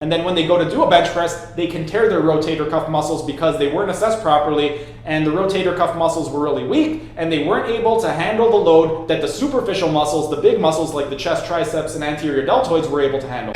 And then when they go to do a bench press, they can tear their rotator cuff muscles because they weren't assessed properly and the rotator cuff muscles were really weak and they weren't able to handle the load that the superficial muscles, the big muscles like the chest, triceps, and anterior deltoids were able to handle.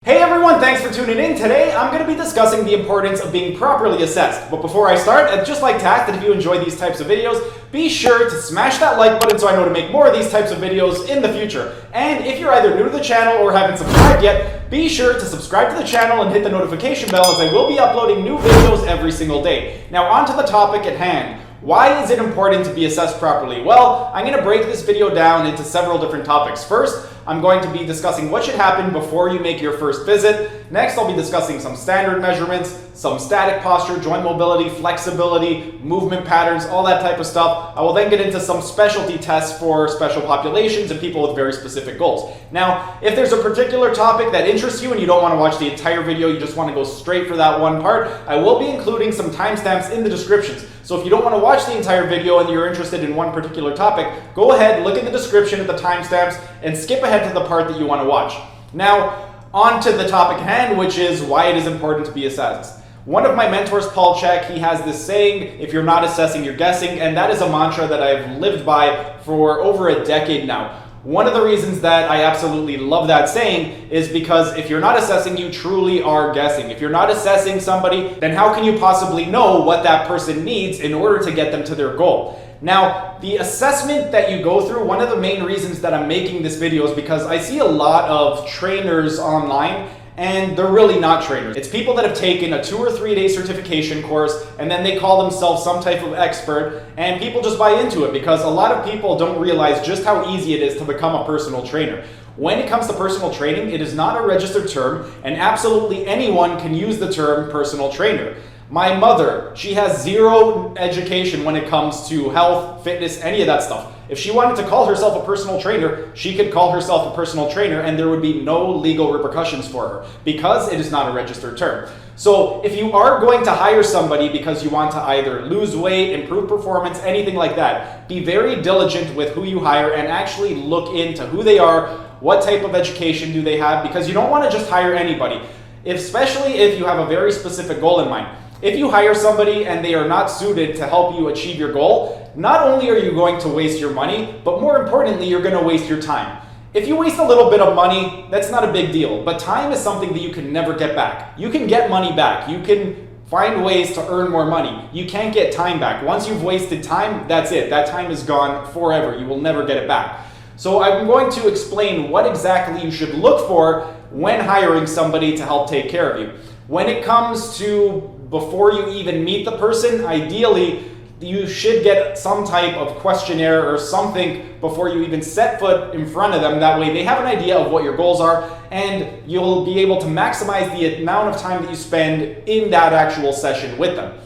Hey everyone, thanks for tuning in. Today I'm going to be discussing the importance of being properly assessed. But before I start, I'd just like to ask that if you enjoy these types of videos, be sure to smash that like button so I know to make more of these types of videos in the future. And if you're either new to the channel or haven't subscribed yet, be sure to subscribe to the channel and hit the notification bell as I will be uploading new videos every single day. Now on to the topic at hand. Why is it important to be assessed properly? Well, I'm going to break this video down into several different topics. First, I'm going to be discussing what should happen before you make your first visit. Next, I'll be discussing some standard measurements, some static posture, joint mobility, flexibility, movement patterns, all that type of stuff. I will then get into some specialty tests for special populations and people with very specific goals. Now, if there's a particular topic that interests you and you don't want to watch the entire video, you just want to go straight for that one part, I will be including some timestamps in the descriptions. So if you don't want to watch the entire video and you're interested in one particular topic, go ahead, look in the description at the timestamps, and skip ahead to the part that you want to watch. Now, on to the topic at hand, which is why it is important to be assessed. One of my mentors, Chek, he has this saying, if you're not assessing, you're guessing, and that is a mantra that I've lived by for over a decade now. One of the reasons that I absolutely love that saying is because if you're not assessing, you truly are guessing. If you're not assessing somebody, then how can you possibly know what that person needs in order to get them to their goal? Now, the assessment that you go through, one of the main reasons that I'm making this video is because I see a lot of trainers online and they're really not trainers. It's people that have taken a 2 or 3 day certification course and then they call themselves some type of expert and people just buy into it because a lot of people don't realize just how easy it is to become a personal trainer. When it comes to personal training, it is not a registered term and absolutely anyone can use the term personal trainer. My mother, she has zero education when it comes to health, fitness, any of that stuff. If she wanted to call herself a personal trainer, she could call herself a personal trainer and there would be no legal repercussions for her because it is not a registered term. So if you are going to hire somebody because you want to either lose weight, improve performance, anything like that, be very diligent with who you hire and actually look into who they are, what type of education do they have, because you don't want to just hire anybody, especially if you have a very specific goal in mind. If you hire somebody and they are not suited to help you achieve your goal, not only are you going to waste your money, but more importantly, you're going to waste your time. If you waste a little bit of money, that's not a big deal, but time is something that you can never get back. You can get money back. You can find ways to earn more money. You can't get time back. Once you've wasted time, that's it. That time is gone forever. You will never get it back. So I'm going to explain what exactly you should look for when hiring somebody to help take care of you. When it comes to before you even meet the person, ideally, you should get some type of questionnaire or something before you even set foot in front of them. That way they have an idea of what your goals are and you'll be able to maximize the amount of time that you spend in that actual session with them.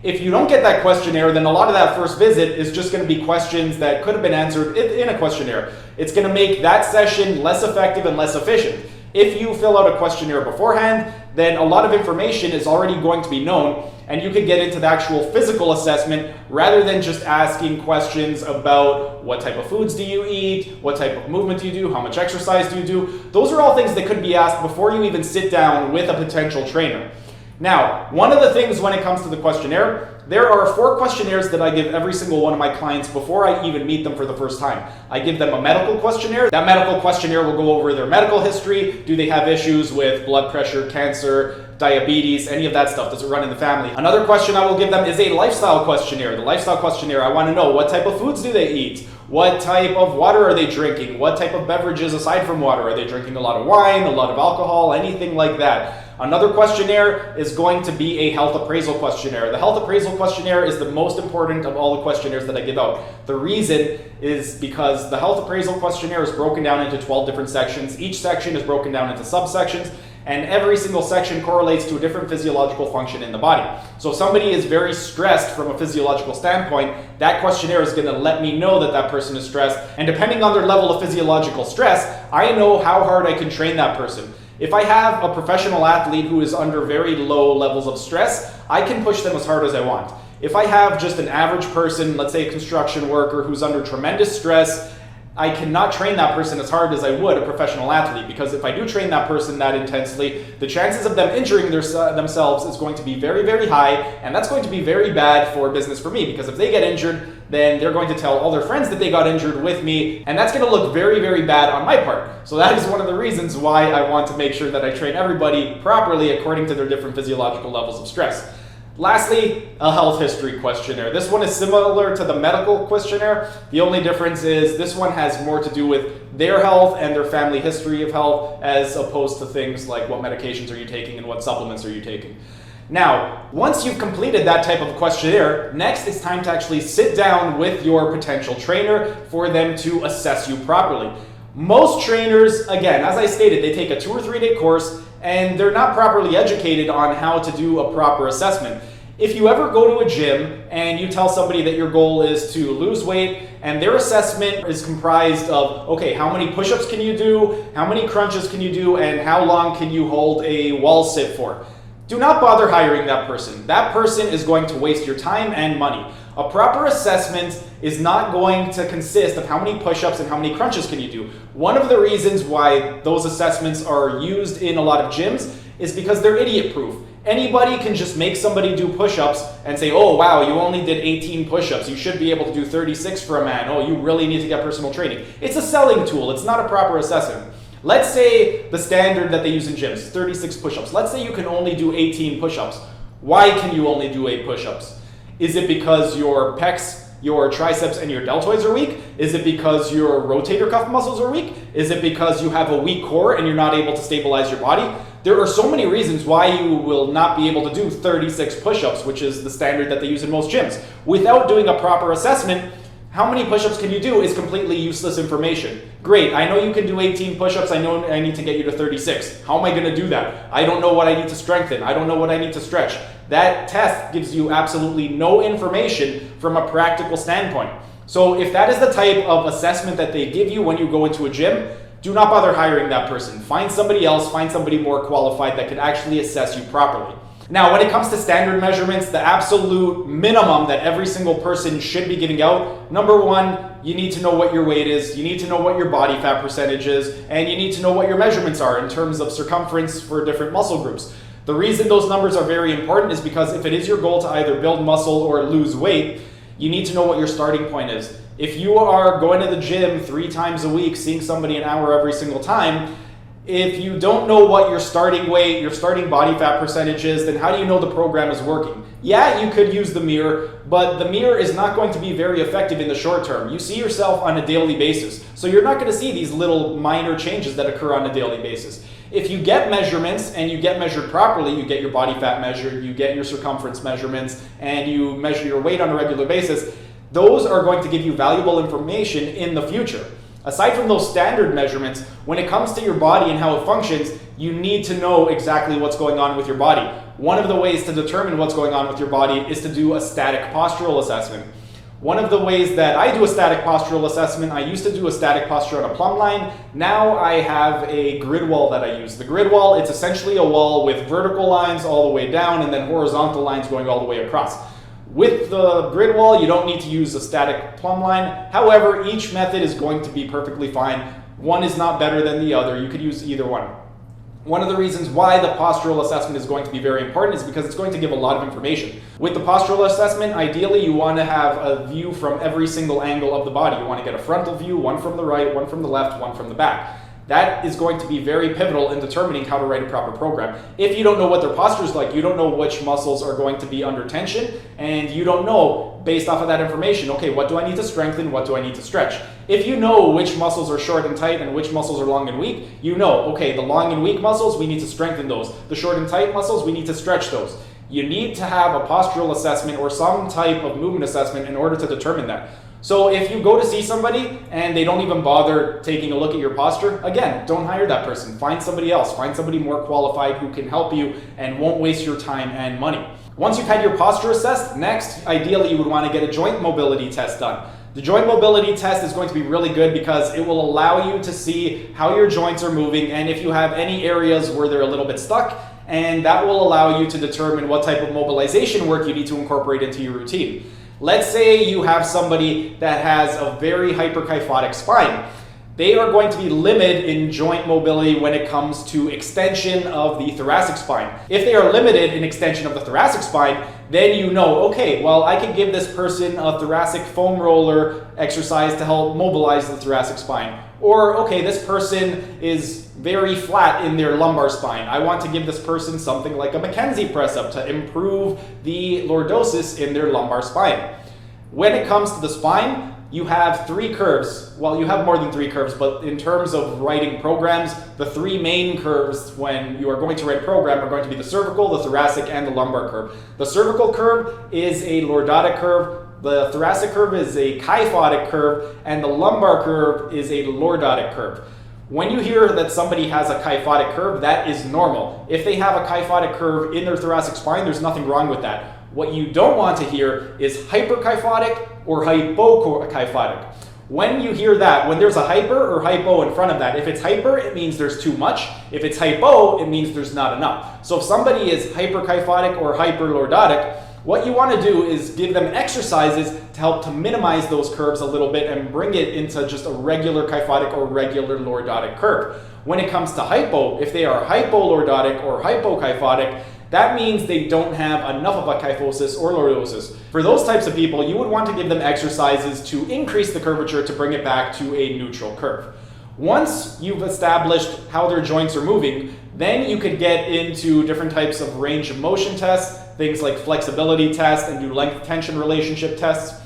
If you don't get that questionnaire, then a lot of that first visit is just going to be questions that could have been answered in a questionnaire. It's going to make that session less effective and less efficient. If you fill out a questionnaire beforehand, then a lot of information is already going to be known and you can get into the actual physical assessment rather than just asking questions about what type of foods do you eat, what type of movement do you do, how much exercise do you do. Those are all things that could be asked before you even sit down with a potential trainer. Now, one of the things when it comes to the questionnaire, there are 4 questionnaires that I give every single one of my clients before I even meet them for the first time. I give them a medical questionnaire. That medical questionnaire will go over their medical history. Do they have issues with blood pressure, cancer, diabetes, any of that stuff? Does it run in the family? Another question I will give them is a lifestyle questionnaire. The lifestyle questionnaire, I want to know what type of foods do they eat? What type of water are they drinking? What type of beverages aside from water? Are they drinking a lot of wine, a lot of alcohol, anything like that? Another questionnaire is going to be a health appraisal questionnaire. The health appraisal questionnaire is the most important of all the questionnaires that I give out. The reason is because the health appraisal questionnaire is broken down into 12 different sections. Each section is broken down into subsections, and every single section correlates to a different physiological function in the body. So if somebody is very stressed from a physiological standpoint, that questionnaire is going to let me know that that person is stressed. And depending on their level of physiological stress, I know how hard I can train that person. If I have a professional athlete who is under very low levels of stress, I can push them as hard as I want. If I have just an average person, let's say a construction worker who's under tremendous stress, I cannot train that person as hard as I would a professional athlete, because if I do train that person that intensely, the chances of them injuring themselves is going to be very, very high, and that's going to be very bad for business for me, because if they get injured, then they're going to tell all their friends that they got injured with me, and that's going to look very, very bad on my part. So that is one of the reasons why I want to make sure that I train everybody properly according to their different physiological levels of stress. Lastly, a health history questionnaire. This one is similar to the medical questionnaire. The only difference is this one has more to do with their health and their family history of health, as opposed to things like what medications are you taking and what supplements are you taking. Now, once you've completed that type of questionnaire, next it's time to actually sit down with your potential trainer for them to assess you properly. Most trainers, again, as I stated, they take a 2 or 3 day course and they're not properly educated on how to do a proper assessment. If you ever go to a gym and you tell somebody that your goal is to lose weight and their assessment is comprised of, okay, how many push-ups can you do, how many crunches can you do, and how long can you hold a wall sit for? Do not bother hiring that person. That person is going to waste your time and money. A proper assessment is not going to consist of how many push-ups and how many crunches can you do. One of the reasons why those assessments are used in a lot of gyms is because they're idiot-proof. Anybody can just make somebody do push-ups and say, oh wow, you only did 18 push-ups, you should be able to do 36 for a man, oh you really need to get personal training. It's a selling tool, it's not a proper assessment. Let's say the standard that they use in gyms is 36 push-ups. Let's say you can only do 18 push-ups. Why can you only do 8 push-ups? Is it because your pecs, your triceps, and your deltoids are weak? Is it because your rotator cuff muscles are weak? Is it because you have a weak core and you're not able to stabilize your body? There are so many reasons why you will not be able to do 36 push-ups, which is the standard that they use in most gyms. Without doing a proper assessment, how many push-ups can you do is completely useless information. Great, I know you can do 18 push-ups, I know I need to get you to 36. How am I going to do that? I don't know what I need to strengthen, I don't know what I need to stretch. That test gives you absolutely no information from a practical standpoint. So if that is the type of assessment that they give you when you go into a gym, do not bother hiring that person. Find somebody else, find somebody more qualified that can actually assess you properly. Now, when it comes to standard measurements, the absolute minimum that every single person should be giving out, number one, you need to know what your weight is, you need to know what your body fat percentage is, and you need to know what your measurements are in terms of circumference for different muscle groups. The reason those numbers are very important is because if it is your goal to either build muscle or lose weight, you need to know what your starting point is. If you are going to the gym 3 times a week, seeing somebody an hour every single time, if you don't know what your starting weight, your starting body fat percentage is, then how do you know the program is working? Yeah, you could use the mirror, but the mirror is not going to be very effective in the short term. You see yourself on a daily basis, so you're not going to see these little minor changes that occur on a daily basis. If you get measurements and you get measured properly, you get your body fat measured, you get your circumference measurements, and you measure your weight on a regular basis, those are going to give you valuable information in the future. Aside from those standard measurements, when it comes to your body and how it functions, you need to know exactly what's going on with your body. One of the ways to determine what's going on with your body is to do a static postural assessment. One of the ways that I do a static postural assessment, I used to do a static posture on a plumb line. Now I have a grid wall that I use. The grid wall, it's essentially a wall with vertical lines all the way down and then horizontal lines going all the way across. With the grid wall, you don't need to use a static plumb line. However, each method is going to be perfectly fine. One is not better than the other. You could use either one. One of the reasons why the postural assessment is going to be very important is because it's going to give a lot of information. With the postural assessment, ideally you want to have a view from every single angle of the body. You want to get a frontal view, one from the right, one from the left, one from the back. That is going to be very pivotal in determining how to write a proper program. If you don't know what their posture is like, you don't know which muscles are going to be under tension, and you don't know, based off of that information, okay, what do I need to strengthen, what do I need to stretch? If you know which muscles are short and tight and which muscles are long and weak, you know, okay, the long and weak muscles, we need to strengthen those. The short and tight muscles, we need to stretch those. You need to have a postural assessment or some type of movement assessment in order to determine that. So if you go to see somebody and they don't even bother taking a look at your posture, again, don't hire that person. Find somebody else. Find somebody more qualified who can help you and won't waste your time and money. Once you've had your posture assessed, next, ideally you would want to get a joint mobility test done. The joint mobility test is going to be really good because it will allow you to see how your joints are moving and if you have any areas where they're a little bit stuck, and that will allow you to determine what type of mobilization work you need to incorporate into your routine. Let's say you have somebody that has a very hyperkyphotic spine. They are going to be limited in joint mobility when it comes to extension of the thoracic spine. If they are limited in extension of the thoracic spine, then you know, okay, well, I can give this person a thoracic foam roller exercise to help mobilize the thoracic spine. Or, okay, this person is very flat in their lumbar spine. I want to give this person something like a Mackenzie press up to improve the lordosis in their lumbar spine. When it comes to the spine, you have 3 curves. Well, you have more than 3 curves, but in terms of writing programs, the 3 main curves when you are going to write a program are going to be the cervical, the thoracic, and the lumbar curve. The cervical curve is a lordotic curve, the thoracic curve is a kyphotic curve, and the lumbar curve is a lordotic curve. When you hear that somebody has a kyphotic curve, that is normal. If they have a kyphotic curve in their thoracic spine, there's nothing wrong with that. What you don't want to hear is hyperkyphotic or hypokyphotic. When you hear that, when there's a hyper or hypo in front of that, if it's hyper, it means there's too much. If it's hypo, it means there's not enough. So if somebody is hyperkyphotic or hyperlordotic, what you want to do is give them exercises to help to minimize those curves a little bit and bring it into just a regular kyphotic or regular lordotic curve. When it comes to hypo, if they are hypolordotic or hypokyphotic, that means they don't have enough of a kyphosis or lordosis. For those types of people, you would want to give them exercises to increase the curvature to bring it back to a neutral curve. Once you've established how their joints are moving, then you could get into different types of range of motion tests, things like flexibility tests, and do length-tension relationship tests.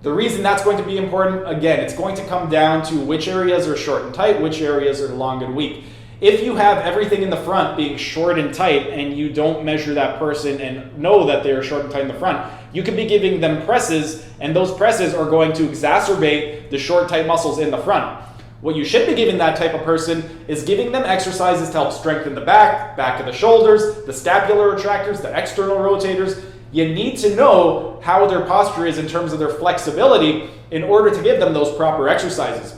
The reason that's going to be important, again, it's going to come down to which areas are short and tight, which areas are long and weak. If you have everything in the front being short and tight and you don't measure that person and know that they're short and tight in the front, you could be giving them presses, and those presses are going to exacerbate the short, tight muscles in the front. What you should be giving that type of person is giving them exercises to help strengthen the back of the shoulders, the scapular retractors, the external rotators. You need to know how their posture is in terms of their flexibility in order to give them those proper exercises.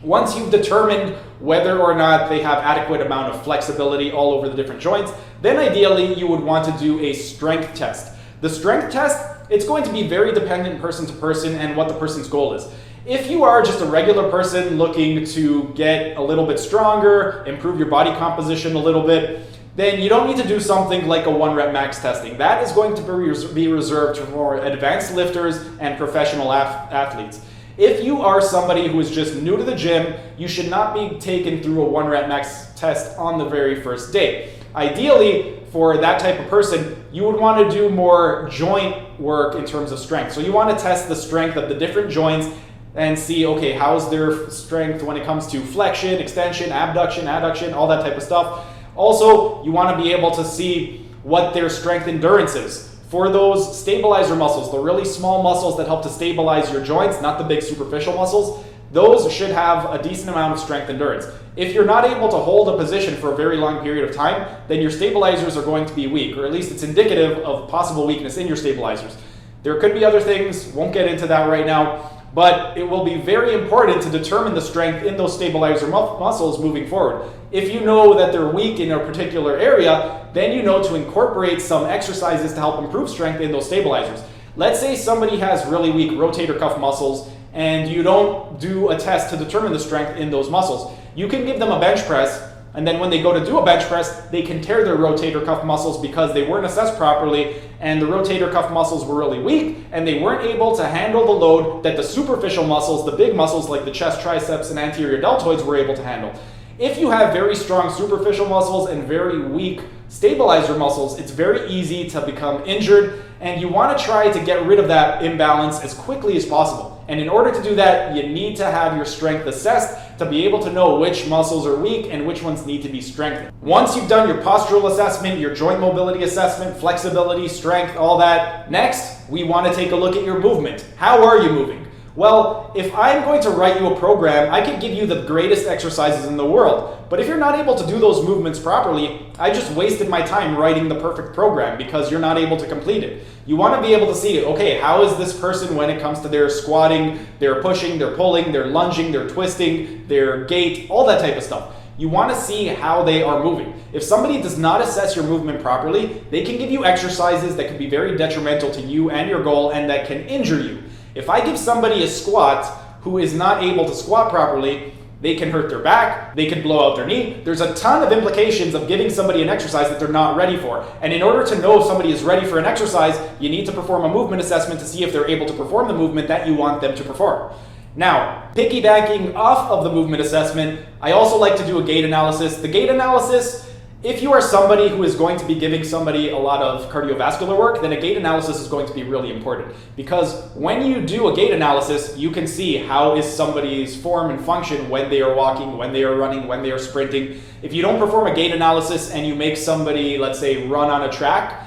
Once you've determined whether or not they have adequate amount of flexibility all over the different joints, then ideally you would want to do a strength test. The strength test, it's going to be very dependent person to person and what the person's goal is. If you are just a regular person looking to get a little bit stronger, improve your body composition a little bit, then you don't need to do something like a 1 rep max testing. That is going to be reserved for more advanced lifters and professional athletes. If you are somebody who is just new to the gym, you should not be taken through a 1 rep max test on the very first day. Ideally, for that type of person, you would want to do more joint work in terms of strength. So you want to test the strength of the different joints and see, okay, how's their strength when it comes to flexion, extension, abduction, adduction, all that type of stuff. Also, you want to be able to see what their strength endurance is. For those stabilizer muscles, the really small muscles that help to stabilize your joints, not the big superficial muscles, those should have a decent amount of strength endurance. If you're not able to hold a position for a very long period of time, then your stabilizers are going to be weak, or at least it's indicative of possible weakness in your stabilizers. There could be other things, won't get into that right now, but it will be very important to determine the strength in those stabilizer muscles moving forward. If you know that they're weak in a particular area, then you know to incorporate some exercises to help improve strength in those stabilizers. Let's say somebody has really weak rotator cuff muscles and you don't do a test to determine the strength in those muscles. You can give them a bench press, and then when they go to do a bench press, they can tear their rotator cuff muscles because they weren't assessed properly and the rotator cuff muscles were really weak and they weren't able to handle the load that the superficial muscles, the big muscles like the chest, triceps, and anterior deltoids were able to handle. If you have very strong superficial muscles and very weak stabilizer muscles, it's very easy to become injured, and you want to try to get rid of that imbalance as quickly as possible. And in order to do that, you need to have your strength assessed to be able to know which muscles are weak and which ones need to be strengthened. Once you've done your postural assessment, your joint mobility assessment, flexibility, strength, all that, next, we want to take a look at your movement. How are you moving? Well, if I'm going to write you a program, I could give you the greatest exercises in the world. But if you're not able to do those movements properly, I just wasted my time writing the perfect program because you're not able to complete it. You want to be able to see, okay, how is this person when it comes to their squatting, their pushing, their pulling, their lunging, their twisting, their gait, all that type of stuff. you want to see how they are moving. If somebody does not assess your movement properly, they can give you exercises that can be very detrimental to you and your goal and that can injure you. If I give somebody a squat who is not able to squat properly, they can hurt their back, they can blow out their knee. There's a ton of implications of giving somebody an exercise that they're not ready for. And in order to know if somebody is ready for an exercise, you need to perform a movement assessment to see if they're able to perform the movement that you want them to perform. Now, piggybacking off of the movement assessment, I also like to do a gait analysis. The gait analysis, if you are somebody who is going to be giving somebody a lot of cardiovascular work, then a gait analysis is going to be really important. Because when you do a gait analysis, you can see how is somebody's form and function when they are walking, when they are running, when they are sprinting. If you don't perform a gait analysis and you make somebody, let's say, run on a track,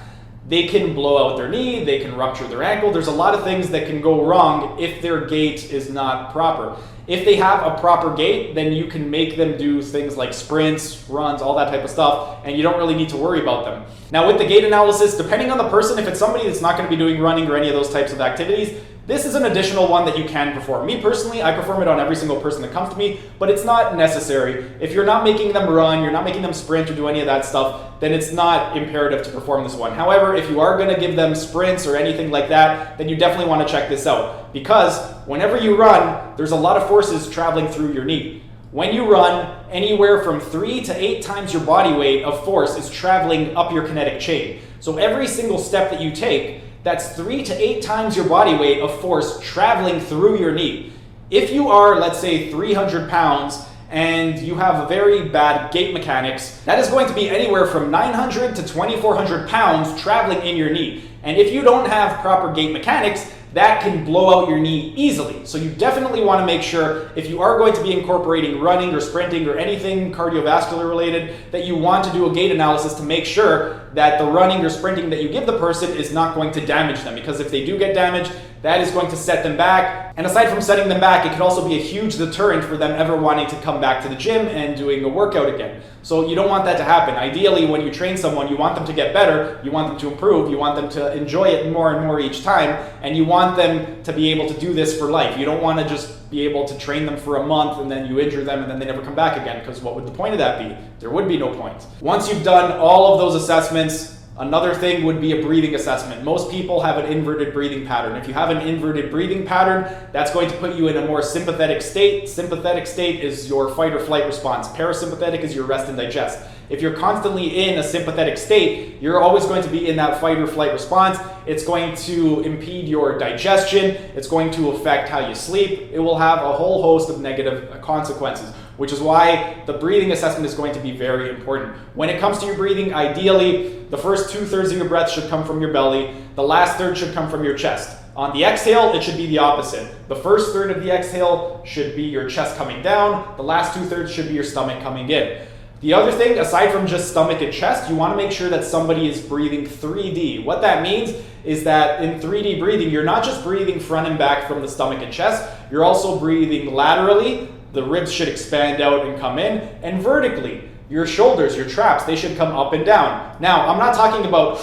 they can blow out their knee, they can rupture their ankle. There's a lot of things that can go wrong if their gait is not proper. If they have a proper gait, then you can make them do things like sprints, runs, all that type of stuff, and you don't really need to worry about them. Now with the gait analysis, depending on the person, if it's somebody that's not going to be doing running or any of those types of activities, this is an additional one that you can perform. Me personally, I perform it on every single person that comes to me, but it's not necessary. If you're not making them run, you're not making them sprint or do any of that stuff, then it's not imperative to perform this one. However, if you are going to give them sprints or anything like that, then you definitely want to check this out. Because whenever you run, there's a lot of forces traveling through your knee. When you run, anywhere from 3 to 8 times your body weight of force is traveling up your kinetic chain. So every single step that you take, that's 3 to 8 times your body weight of force traveling through your knee. If you are, let's say, 300 pounds and you have very bad gait mechanics, that is going to be anywhere from 900 to 2,400 pounds traveling in your knee. And if you don't have proper gait mechanics, that can blow out your knee easily. So you definitely want to make sure, if you are going to be incorporating running or sprinting or anything cardiovascular related, that you want to do a gait analysis to make sure that the running or sprinting that you give the person is not going to damage them. Because if they do get damaged, that is going to set them back. And aside from setting them back, it can also be a huge deterrent for them ever wanting to come back to the gym and doing a workout again. So you don't want that to happen. Ideally, when you train someone, you want them to get better, you want them to improve, you want them to enjoy it more and more each time, and you want them to be able to do this for life. You don't want to just be able to train them for a month and then you injure them and then they never come back again, because what would the point of that be? There would be no point. Once you've done all of those assessments, another thing would be a breathing assessment. Most people have an inverted breathing pattern. If you have an inverted breathing pattern, that's going to put you in a more sympathetic state. Sympathetic state is your fight or flight response. Parasympathetic is your rest and digest. If you're constantly in a sympathetic state, you're always going to be in that fight or flight response. It's going to impede your digestion. It's going to affect how you sleep. It will have a whole host of negative consequences, which is why the breathing assessment is going to be very important. When it comes to your breathing, ideally, the first 2/3 of your breath should come from your belly. The last third should come from your chest. On the exhale, it should be the opposite. The first third of the exhale should be your chest coming down. The last 2/3 should be your stomach coming in. The other thing, aside from just stomach and chest, you want to make sure that somebody is breathing 3D. What that means is that in 3D breathing, you're not just breathing front and back from the stomach and chest, you're also breathing laterally. The ribs should expand out and come in, and vertically. Your shoulders, your traps, they should come up and down. Now, I'm not talking about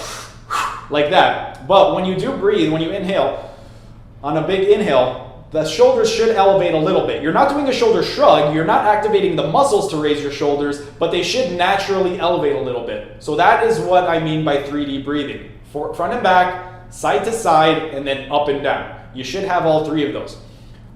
like that, but when you do breathe, when you inhale, on a big inhale, the shoulders should elevate a little bit. You're not doing a shoulder shrug, you're not activating the muscles to raise your shoulders, but they should naturally elevate a little bit. So that is what I mean by 3D breathing. Front and back, side to side, and then up and down. You should have all three of those.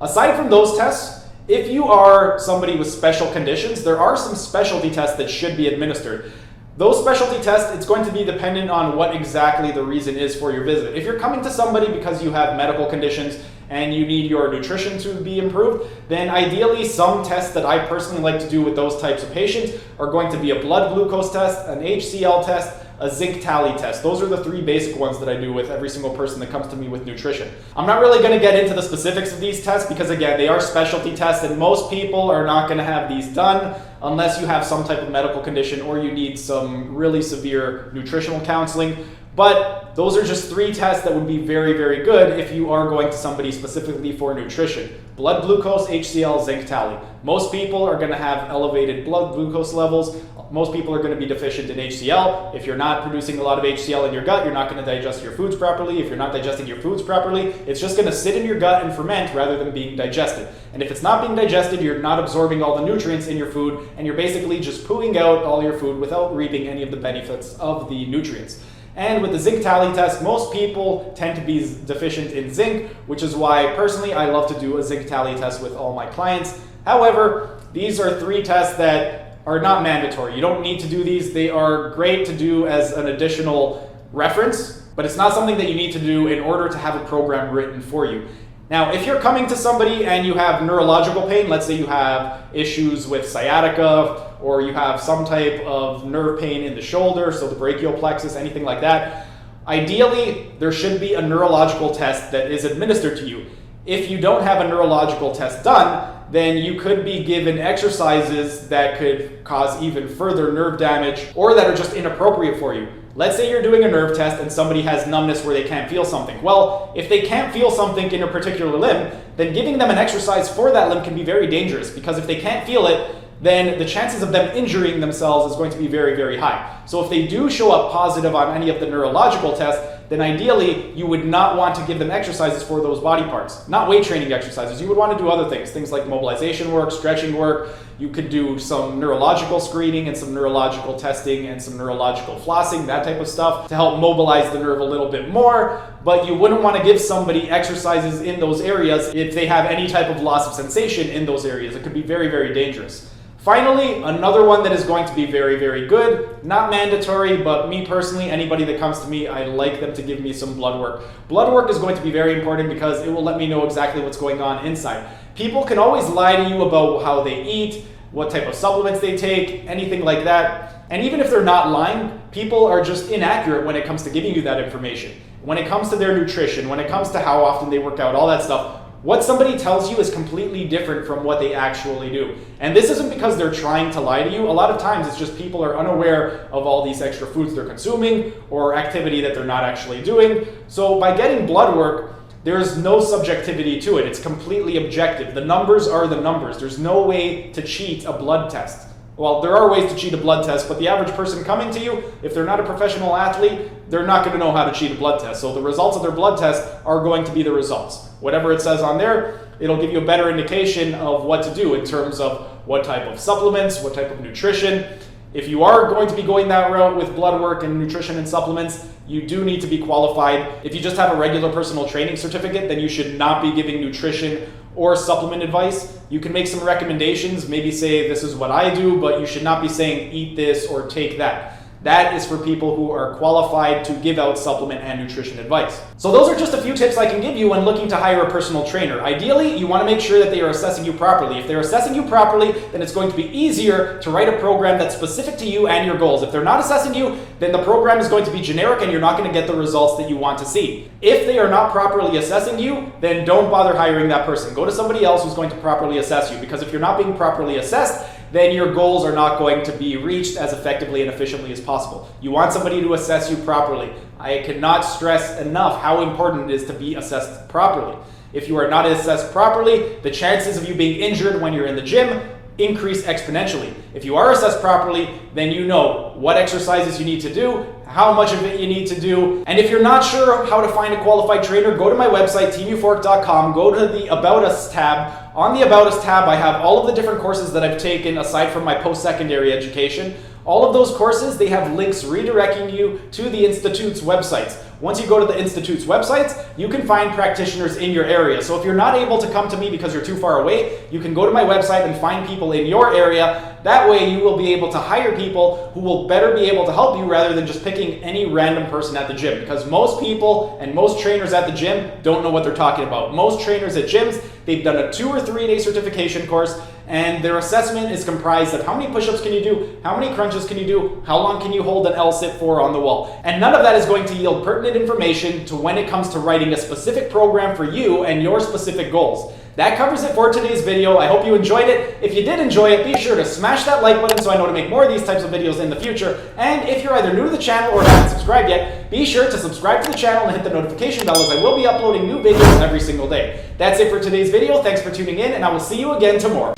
Aside from those tests, if you are somebody with special conditions, there are some specialty tests that should be administered. Those specialty tests, it's going to be dependent on what exactly the reason is for your visit. If you're coming to somebody because you have medical conditions and you need your nutrition to be improved, then ideally some tests that I personally like to do with those types of patients are going to be a blood glucose test, an HCl test, a zinc tally test. Those are the 3 basic ones that I do with every single person that comes to me with nutrition. I'm not really going to get into the specifics of these tests because, again, they are specialty tests and most people are not going to have these done unless you have some type of medical condition or you need some really severe nutritional counseling. But those are just 3 tests that would be very, very good if you are going to somebody specifically for nutrition. Blood glucose, HCl, zinc tally. Most people are going to have elevated blood glucose levels. most people are going to be deficient in HCl. If you're not producing a lot of HCl in your gut, you're not going to digest your foods properly. If you're not digesting your foods properly, it's just going to sit in your gut and ferment rather than being digested. And if it's not being digested, you're not absorbing all the nutrients in your food, and you're basically just pooing out all your food without reaping any of the benefits of the nutrients. And with the zinc tally test, most people tend to be deficient in zinc, which is why personally I love to do a zinc tally test with all my clients. However, these are 3 tests that are not mandatory. You don't need to do these. They are great to do as an additional reference, but it's not something that you need to do in order to have a program written for you. Now, if you're coming to somebody and you have neurological pain, let's say you have issues with sciatica, or you have some type of nerve pain in the shoulder, so the brachial plexus, anything like that, ideally, there should be a neurological test that is administered to you. If you don't have a neurological test done, then you could be given exercises that could cause even further nerve damage or that are just inappropriate for you. Let's say you're doing a nerve test and somebody has numbness where they can't feel something. Well, if they can't feel something in a particular limb, then giving them an exercise for that limb can be very dangerous, because if they can't feel it, then the chances of them injuring themselves is going to be very, very high. So if they do show up positive on any of the neurological tests, then ideally you would not want to give them exercises for those body parts. Not weight training exercises. You would want to do other things like mobilization work, stretching work. You could do some neurological screening and some neurological testing and some neurological flossing, that type of stuff, to help mobilize the nerve a little bit more. But you wouldn't want to give somebody exercises in those areas if they have any type of loss of sensation in those areas. It could be very, very dangerous. Finally, another one that is going to be very, very good, not mandatory, but me personally, anybody that comes to me, I like them to give me some blood work. Blood work is going to be very important because it will let me know exactly what's going on inside. People can always lie to you about how they eat, what type of supplements they take, anything like that. And even if they're not lying, people are just inaccurate when it comes to giving you that information. When it comes to their nutrition, when it comes to how often they work out, all that stuff, what somebody tells you is completely different from what they actually do. And this isn't because they're trying to lie to you. A lot of times it's just people are unaware of all these extra foods they're consuming or activity that they're not actually doing. So by getting blood work, there's no subjectivity to it. It's completely objective. The numbers are the numbers. There's no way to cheat a blood test. Well, there are ways to cheat a blood test, but the average person coming to you, if they're not a professional athlete, they're not going to know how to cheat a blood test. So the results of their blood test are going to be the results. Whatever it says on there, it'll give you a better indication of what to do in terms of what type of supplements, what type of nutrition. If you are going to be going that route with blood work and nutrition and supplements, you do need to be qualified. If you just have a regular personal training certificate, then you should not be giving nutrition or supplement advice. You can make some recommendations, maybe say this is what I do, but you should not be saying eat this or take that. That is for people who are qualified to give out supplement and nutrition advice. So those are just a few tips I can give you when looking to hire a personal trainer. Ideally, you want to make sure that they are assessing you properly. If they're assessing you properly, then it's going to be easier to write a program that's specific to you and your goals. If they're not assessing you, then the program is going to be generic and you're not going to get the results that you want to see. If they are not properly assessing you, then don't bother hiring that person. Go to somebody else who's going to properly assess you, because if you're not being properly assessed, then your goals are not going to be reached as effectively and efficiently as possible. You want somebody to assess you properly. I cannot stress enough how important it is to be assessed properly. If you are not assessed properly, the chances of you being injured when you're in the gym increase exponentially. If you are assessed properly, then you know what exercises you need to do, how much of it you need to do. And if you're not sure how to find a qualified trainer, go to my website, teameuphoric.com, go to the About Us tab. On the About Us tab, I have all of the different courses that I've taken aside from my post-secondary education. All of those courses, they have links redirecting you to the Institute's websites. Once you go to the Institute's websites, you can find practitioners in your area. So if you're not able to come to me because you're too far away, you can go to my website and find people in your area. That way you will be able to hire people who will better be able to help you rather than just picking any random person at the gym. Because most people and most trainers at the gym don't know what they're talking about. Most trainers at gyms, they've done a 2 or 3 day certification course, and their assessment is comprised of how many push-ups can you do, how many crunches can you do, how long can you hold an L-sit for on the wall. And none of that is going to yield pertinent information to when it comes to writing a specific program for you and your specific goals. That covers it for today's video. I hope you enjoyed it. If you did enjoy it, be sure to smash that like button so I know to make more of these types of videos in the future. And if you're either new to the channel or haven't subscribed yet, be sure to subscribe to the channel and hit the notification bell, as I will be uploading new videos every single day. That's it for today's video. Thanks for tuning in, and I will see you again tomorrow.